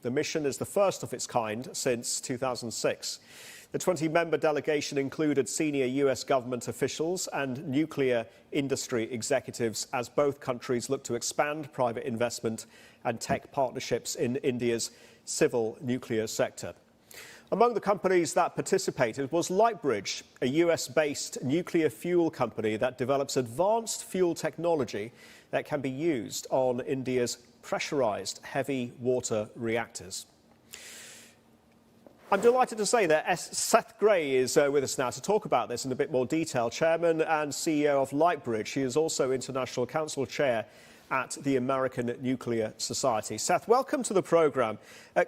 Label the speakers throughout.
Speaker 1: The mission is the first of its kind since 2006. The 20-member delegation included senior US government officials and nuclear industry executives as both countries look to expand private investment and tech partnerships in India's civil nuclear sector. Among the companies that participated was Lightbridge, a US-based nuclear fuel company that develops advanced fuel technology that can be used on India's pressurized heavy water reactors. I'm delighted to say that Seth Grae is with us now to talk about this in a bit more detail. Chairman and CEO of Lightbridge. He is also International Council Chair at the American Nuclear Society. Seth, welcome to the programme.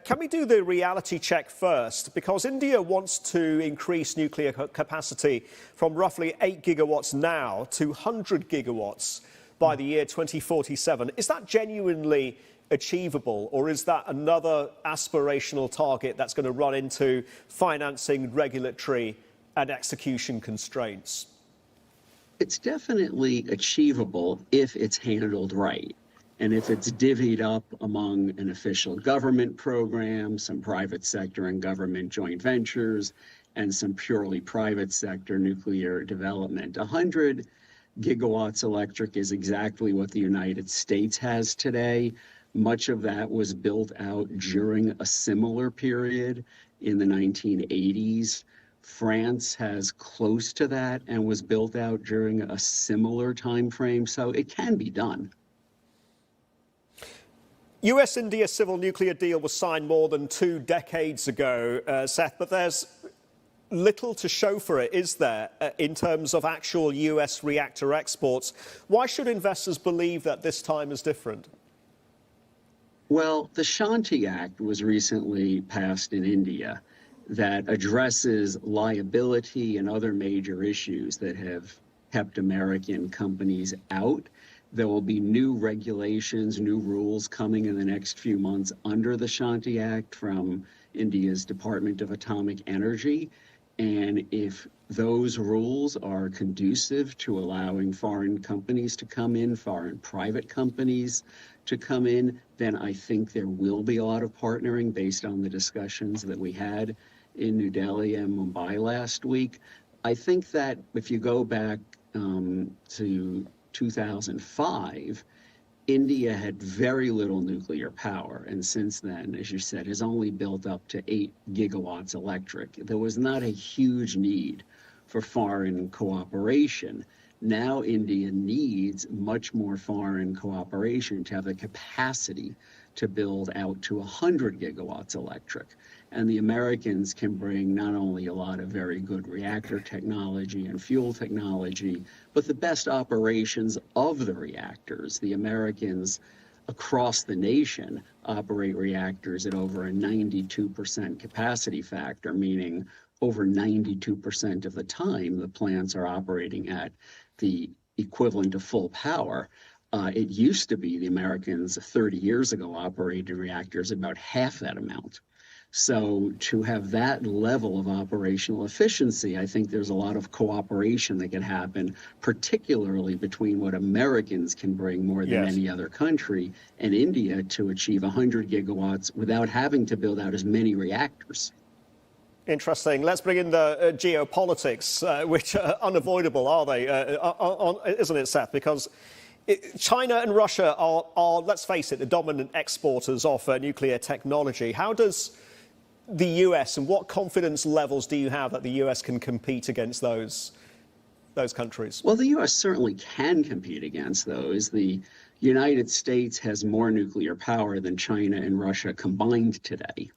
Speaker 1: Can we do the reality check first? Because India wants to increase nuclear capacity from roughly 8 gigawatts now to 100 gigawatts by the year 2047. Is that genuinely achievable, or is that another aspirational target that's going to run into financing, regulatory and execution constraints?
Speaker 2: It's definitely achievable if it's handled right, and if it's divvied up among an official government program, some private sector and government joint ventures, and some purely private sector nuclear development. 100 gigawatts electric is exactly what the United States has today. Much of that was built out during a similar period in the 1980s. France has close to that and was built out during a similar time frame, so it can be done.
Speaker 1: US-India civil nuclear deal was signed more than 2 decades ago, Seth, but there's little to show for it, is there, in terms of actual US reactor exports? Why should investors believe that this time is different?
Speaker 2: Well, the Shanti Act was recently passed in India that addresses liability and other major issues that have kept American companies out. There will be new regulations, new rules coming in the next few months under the Shanti Act from India's Department of Atomic Energy. And if those rules are conducive to allowing foreign companies to come in, foreign private companies to come in, then I think there will be a lot of partnering based on the discussions that we had in New Delhi and Mumbai last week. I think that if you go back to 2005, India had very little nuclear power, and since then, as you said, has only built up to 8 gigawatts electric. There was not a huge need for foreign cooperation. Now India needs much more foreign cooperation to have the capacity to build out to 100 gigawatts electric. And the Americans can bring not only a lot of very good reactor technology and fuel technology, but the best operations of the reactors. The Americans across the nation operate reactors at over a 92% capacity factor, meaning over 92% of the time the plants are operating at the equivalent of full power. It used to be the Americans 30 years ago operated reactors about half that amount. So to have that level of operational efficiency, I think there's a lot of cooperation that can happen, particularly between what Americans can bring more than any other country and India to achieve 100 gigawatts without having to build out as many reactors.
Speaker 1: Interesting. Let's bring in the geopolitics, which are unavoidable, are they? Isn't it, Seth? Because China and Russia are, let's face it, the dominant exporters of nuclear technology. How does the US, and what confidence levels do you have that the US can compete against those countries?
Speaker 2: Well, the US certainly can compete against those. The United States has more nuclear power than China and Russia combined today.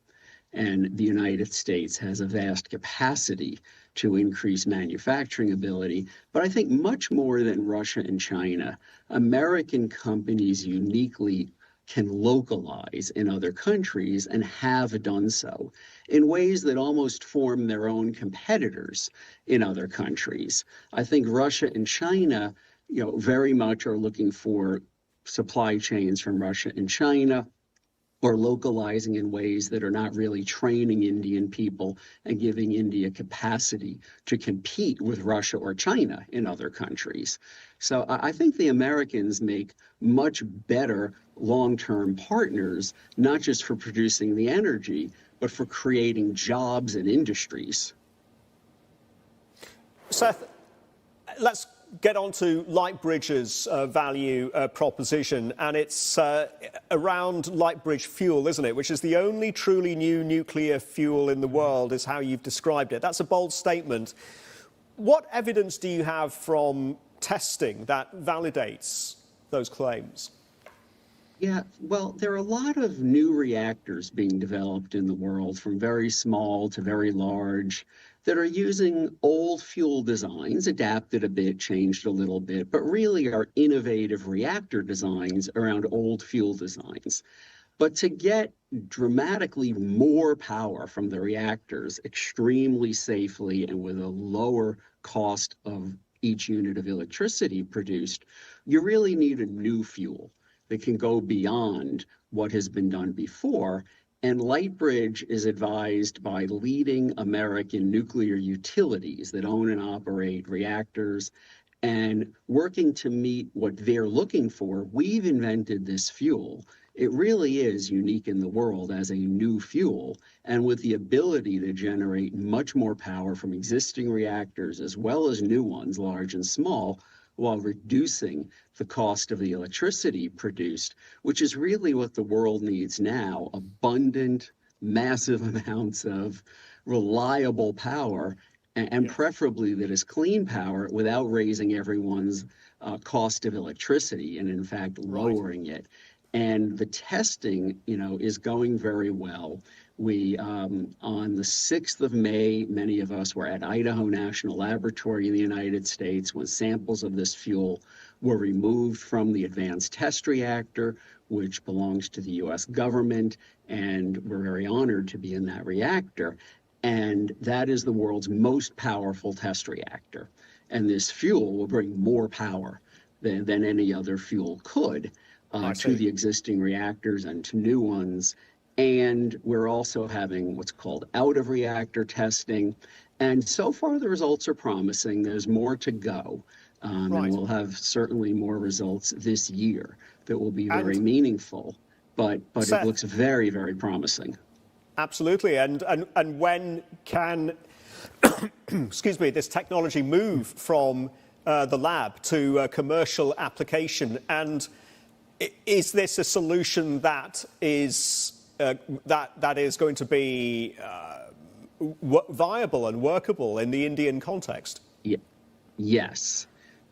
Speaker 2: And the United States has a vast capacity to increase manufacturing ability. But I think much more than Russia and China, American companies uniquely can localize in other countries and have done so in ways that almost form their own competitors in other countries. I think Russia and China, very much are looking for supply chains from Russia and China or localizing in ways that are not really training Indian people and giving India capacity to compete with Russia or China in other countries. So I think the Americans make much better long-term partners, not just for producing the energy, but for creating jobs and industries.
Speaker 1: Seth, let's get on to Lightbridge's value proposition, and it's around Lightbridge Fuel, isn't it? Which is the only truly new nuclear fuel in the world, is how you've described it. That's a bold statement. What evidence do you have from testing that validates those claims?
Speaker 2: Yeah, well, there are a lot of new reactors being developed in the world, from very small to very large, that are using old fuel designs, adapted a bit, changed a little bit, but really are innovative reactor designs around old fuel designs. But to get dramatically more power from the reactors extremely safely and with a lower cost of each unit of electricity produced, you really need a new fuel that can go beyond what has been done before. And Lightbridge is advised by leading American nuclear utilities that own and operate reactors, and working to meet what they're looking for. We've invented this fuel. It really is unique in the world as a new fuel, and with the ability to generate much more power from existing reactors as well as new ones, large and small, while reducing the cost of the electricity produced, which is really what the world needs now: abundant, massive amounts of reliable power, and preferably that is clean power without raising everyone's cost of electricity, and in fact lowering it. And the testing, is going very well. We, on the 6th of May, many of us were at Idaho National Laboratory in the United States when samples of this fuel were removed from the Advanced Test Reactor, which belongs to the U.S. government, and we're very honored to be in that reactor. And that is the world's most powerful test reactor. And this fuel will bring more power than any other fuel could to the existing reactors and to new ones. And we're also having what's called out-of-reactor testing. And so far, the results are promising. There's more to go. And we'll have certainly more results this year that will be very meaningful. But Seth, it looks very, very promising.
Speaker 1: Absolutely. And when can, excuse me, this technology move from the lab to commercial application? And is this a solution that is that is going to be viable and workable in the Indian context?
Speaker 2: Yes.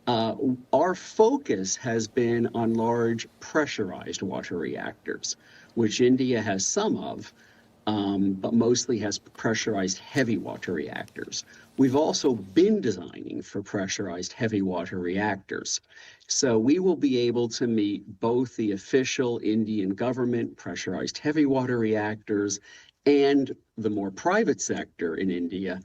Speaker 2: Our focus has been on large pressurized water reactors, which India has some of, but mostly has pressurized heavy water reactors. We've also been designing for pressurized heavy water reactors. So we will be able to meet both the official Indian government pressurized heavy water reactors and the more private sector in India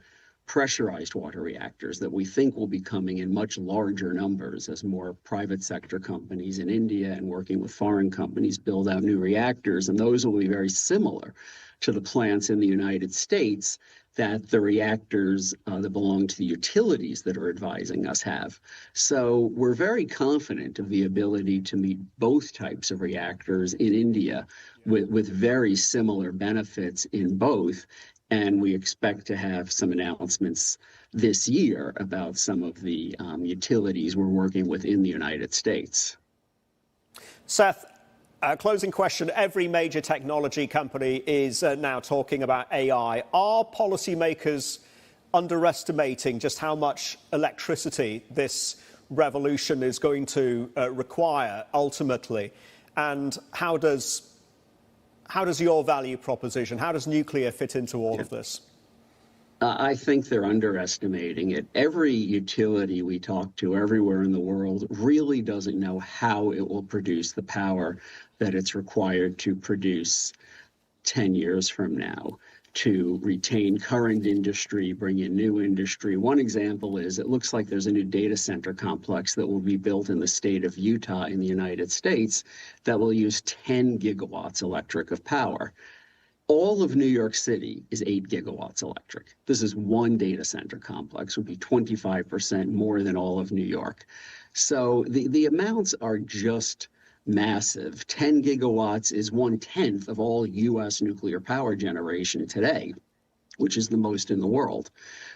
Speaker 2: pressurized water reactors that we think will be coming in much larger numbers as more private sector companies in India and working with foreign companies build out new reactors. And those will be very similar to the plants in the United States that the reactors that belong to the utilities that are advising us have. So we're very confident of the ability to meet both types of reactors in India with very similar benefits in both. And we expect to have some announcements this year about some of the utilities we're working with in the United States.
Speaker 1: Seth, closing question. Every major technology company is now talking about AI. Are policymakers underestimating just how much electricity this revolution is going to require ultimately? And how does your value proposition, how does nuclear fit into all of this?
Speaker 2: I think they're underestimating it. Every utility we talk to everywhere in the world really doesn't know how it will produce the power that it's required to produce 10 years from now. to retain current industry, bring in new industry. One example is it looks like there's a new data center complex that will be built in the state of Utah in the United States that will use 10 gigawatts electric of power. All of New York City is 8 gigawatts electric. This is one data center complex, would be 25% more than all of New York. So the amounts are just massive. 10 gigawatts is 1/10 of all U.S. nuclear power generation today, which is the most in the world.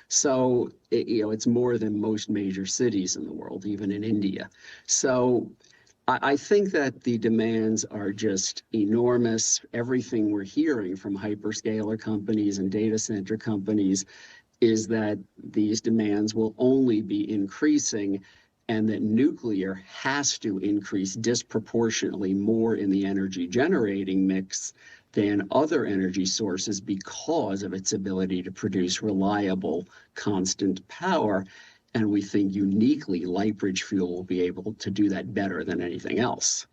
Speaker 2: So, it's more than most major cities in the world, even in India. So I think that the demands are just enormous. Everything we're hearing from hyperscaler companies and data center companies is that these demands will only be increasing, and that nuclear has to increase disproportionately more in the energy generating mix than other energy sources because of its ability to produce reliable, constant power. And we think uniquely Lightbridge Fuel will be able to do that better than anything else.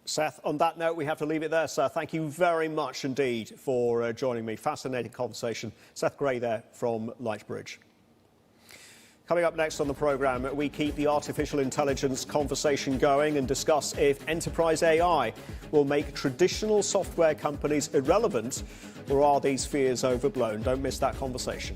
Speaker 1: Seth, on that note, we have to leave it there, sir. Thank you very much indeed for joining me. Fascinating conversation. Seth Grae there from Lightbridge. Coming up next on the programme, we keep the artificial intelligence conversation going and discuss if enterprise AI will make traditional software companies irrelevant, or are these fears overblown? Don't miss that conversation.